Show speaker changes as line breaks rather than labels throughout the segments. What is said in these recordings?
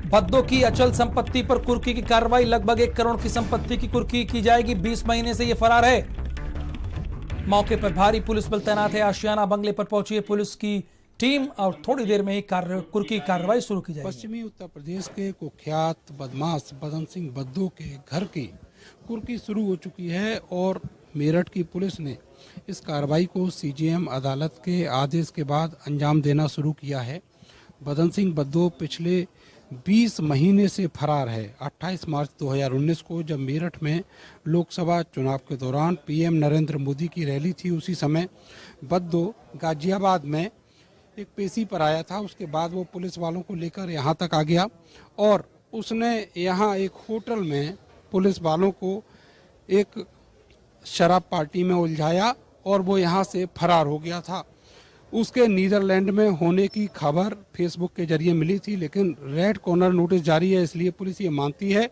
भद्दों की अचल संपत्ति पर कुर्की की कार्रवाई। लगभग 1 करोड़ की संपत्ति की कुर्की की जाएगी। 20 महीने से यह फरार है। मौके पर भारी पुलिस बल तैनात है। आशियाना बंगले पर पहुंची है पुलिस की टीम और थोड़ी देर में ही कुर्की कार्रवाई शुरू की जाएगी।
पश्चिमी उत्तर प्रदेश के कुख्यात बदमाश बदन सिंह बद्दो के घर की कुर्की शुरू हो चुकी है और मेरठ की पुलिस ने इस कार्रवाई को सीजेएम अदालत के आदेश के बाद अंजाम देना शुरू किया है। बदन सिंह बद्दो पिछले 20 महीने से फरार है। 28 मार्च 2019 को जब मेरठ में लोकसभा चुनाव के दौरान पीएम नरेंद्र मोदी की रैली थी, उसी समय बद्दो गाजियाबाद में एक पेशी पर आया था। उसके बाद वो पुलिस वालों को लेकर यहाँ तक आ गया और उसने यहाँ एक होटल में पुलिस वालों को एक शराब पार्टी में उलझाया और वो यहाँ से फरार हो गया था। उसके नीदरलैंड में होने की खबर फेसबुक के जरिए मिली थी, लेकिन रेड कॉर्नर नोटिस जारी है, इसलिए पुलिस ये मानती है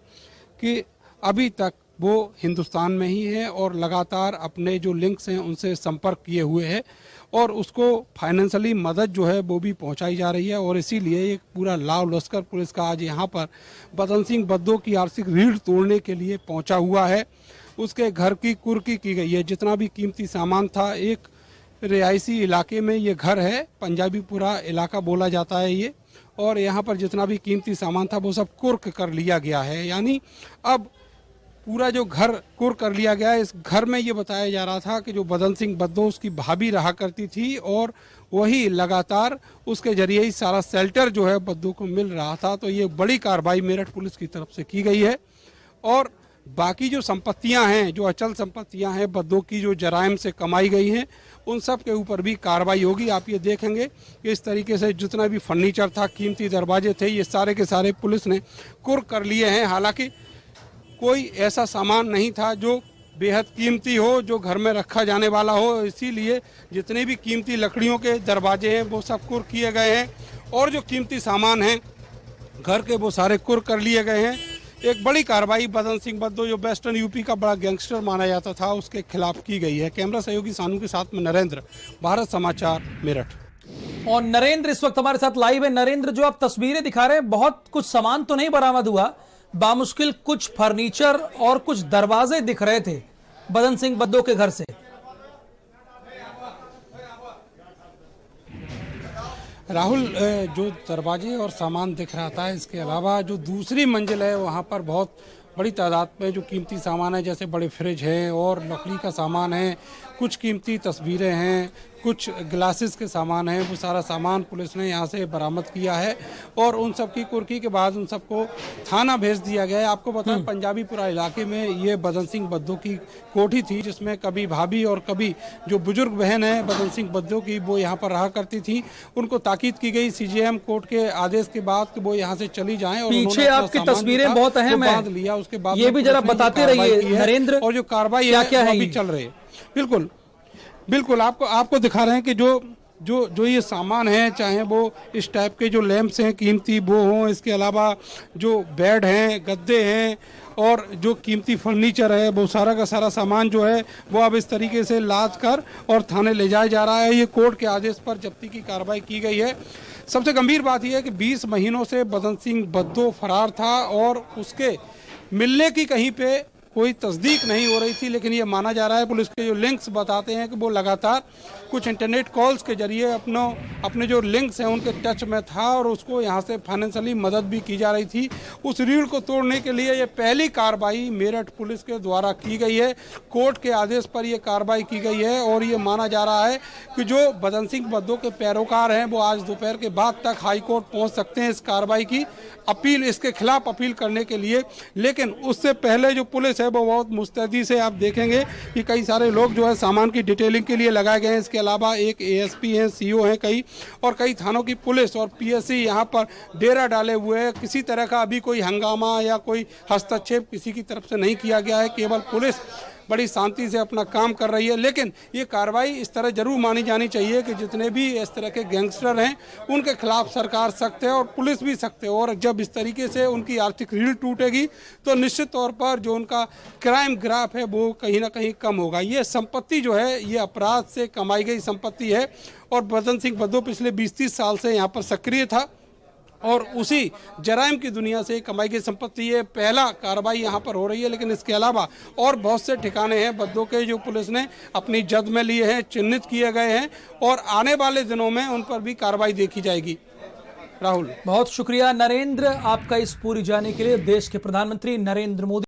कि अभी तक वो हिंदुस्तान में ही है और लगातार अपने जो लिंक्स हैं उनसे संपर्क किए हुए है और उसको फाइनेंशियली मदद जो है वो भी पहुंचाई जा रही है और इसीलिए एक पूरा लाव लश्कर पुलिस का आज यहाँ पर बदन सिंह बद्दो की आर्थिक रीढ़ तोड़ने के लिए पहुंचा हुआ है। उसके घर की कुर्की की गई है। जितना भी कीमती सामान था, एक रिहायशी इलाके में ये घर है, पंजाबी पूरा इलाका बोला जाता है ये, और यहाँ पर जितना भी कीमती सामान था वो सब कुर्क कर लिया गया है। यानी अब पूरा जो घर कुर कर लिया गया है। इस घर में ये बताया जा रहा था कि जो बदन सिंह बद्दो उसकी भाभी रहा करती थी और वही लगातार उसके जरिए ही सारा शेल्टर जो है बद्दो को मिल रहा था। तो ये बड़ी कार्रवाई मेरठ पुलिस की तरफ से की गई है और बाकी जो संपत्तियां हैं, जो अचल संपत्तियां हैं बद्दो की, जो जराइम से कमाई गई हैं, उन सब के ऊपर भी कार्रवाई होगी। आप ये देखेंगे कि इस तरीके से जितना भी फर्नीचर था, कीमती दरवाजे थे, ये सारे के सारे पुलिस ने कुर कर लिए हैं। हालांकि कोई ऐसा सामान नहीं था जो बेहद कीमती हो, जो घर में रखा जाने वाला हो, इसीलिए जितने भी कीमती लकड़ियों के दरवाजे हैं वो सब कुर किए गए हैं और जो कीमती सामान हैं घर के वो सारे कुर कर लिए गए हैं। एक बड़ी कार्रवाई बदन सिंह बद्दो, जो वेस्टर्न यूपी का बड़ा गैंगस्टर माना जाता था, उसके खिलाफ की गई है। कैमरा सहयोगी सानू के साथ में नरेंद्र, भारत समाचार, मेरठ।
और नरेंद्र इस वक्त हमारे साथ लाइव है। नरेंद्र, जो आप तस्वीरें दिखा रहे हैं, बहुत कुछ सामान तो नहीं बरामद हुआ, बामुश्किल कुछ फर्नीचर और कुछ दरवाजे दिख रहे थे बदन सिंह बद्दो के घर से।
राहुल, जो दरवाजे और सामान दिख रहा था, इसके अलावा जो दूसरी मंजिल है वहाँ पर बहुत बड़ी तादाद में जो कीमती सामान है, जैसे बड़े फ्रिज हैं और लकड़ी का सामान है, कुछ कीमती तस्वीरें हैं, कुछ ग्लासेस के सामान हैं, वो सारा सामान पुलिस ने यहाँ से बरामद किया है और उन सब की कुर्की के बाद उन सबको थाना भेज दिया गया है। आपको बताएं, पंजाबीपुरा इलाके में ये बदन सिंह बद्दो की कोठी थी, जिसमें कभी भाभी और कभी जो बुजुर्ग बहन है बदन सिंह बद्दो की, वो यहाँ पर रहा करती थी। उनको ताकीद की गई सीजेएम कोर्ट के आदेश के बाद कि वो यहाँ से चली जाएं और
पीछे आपकी तस्वीरें बहुत अहम है,
बांध लिया। उसके बाद
ये भी जरा बताते रहिए नरेंद्र,
और जो कार्रवाई है वो अभी चल रही है। बिल्कुल बिल्कुल, आपको दिखा रहे हैं कि जो ये सामान है, चाहे वो इस टाइप के जो लैंप्स हैं कीमती वो हों, इसके अलावा जो बेड हैं, गद्दे हैं और जो कीमती फर्नीचर है, वो सारा का सारा सामान जो है वो अब इस तरीके से लाद कर और थाने ले जाया जा रहा है। ये कोर्ट के आदेश पर जब्ती की कार्रवाई की गई है। सबसे गंभीर बात यह है कि 20 महीनों से बदन सिंह बद्दो फरार था और उसके मिलने की कहीं पे कोई तस्दीक नहीं हो रही थी, लेकिन ये माना जा रहा है, पुलिस के जो लिंक्स बताते हैं कि वो लगातार कुछ इंटरनेट कॉल्स के जरिए अपने जो लिंक्स हैं उनके टच में था और उसको यहाँ से फाइनेंशियली मदद भी की जा रही थी। उस रीढ़ को तोड़ने के लिए ये पहली कार्रवाई मेरठ पुलिस के द्वारा की गई है। कोर्ट के आदेश पर यह कार्रवाई की गई है और ये माना जा रहा है कि जो बदन सिंह बद्दो के पैरोकार हैं वो आज दोपहर के बाद तक हाईकोर्ट पहुँच सकते हैं इस कार्रवाई की अपील, इसके खिलाफ अपील करने के लिए। लेकिन उससे पहले जो पुलिस है वो बहुत मुस्तैदी से, आप देखेंगे कि कई सारे लोग जो है सामान की डिटेलिंग के लिए लगाए गए हैं। इसके अलावा एक एएसपी हैं, सीओ हैं कई थानों की पुलिस और पीएससी यहाँ पर डेरा डाले हुए हैं। किसी तरह का अभी कोई हंगामा या कोई हस्तक्षेप किसी की तरफ से नहीं किया गया है, केवल पुलिस बड़ी शांति से अपना काम कर रही है। लेकिन ये कार्रवाई इस तरह जरूर मानी जानी चाहिए कि जितने भी इस तरह के गैंगस्टर हैं उनके खिलाफ सरकार सख्त है और पुलिस भी सख्त है, और जब इस तरीके से उनकी आर्थिक रीढ़ टूटेगी तो निश्चित तौर पर जो उनका क्राइम ग्राफ है वो कहीं ना कहीं कम होगा। ये संपत्ति जो है ये अपराध से कमाई गई संपत्ति है और बदन सिंह बद्दो पिछले 20-30 साल से यहाँ पर सक्रिय था और उसी जराइम की दुनिया से कमाई की संपत्ति। ये पहला कार्रवाई यहाँ पर हो रही है, लेकिन इसके अलावा और बहुत से ठिकाने हैं बद्दों के जो पुलिस ने अपनी जद में लिए हैं, चिन्हित किए गए हैं और आने वाले दिनों में उन पर भी कार्रवाई देखी जाएगी। राहुल,
बहुत शुक्रिया नरेंद्र आपका इस पूरी जाने के लिए। देश के प्रधानमंत्री नरेंद्र मोदी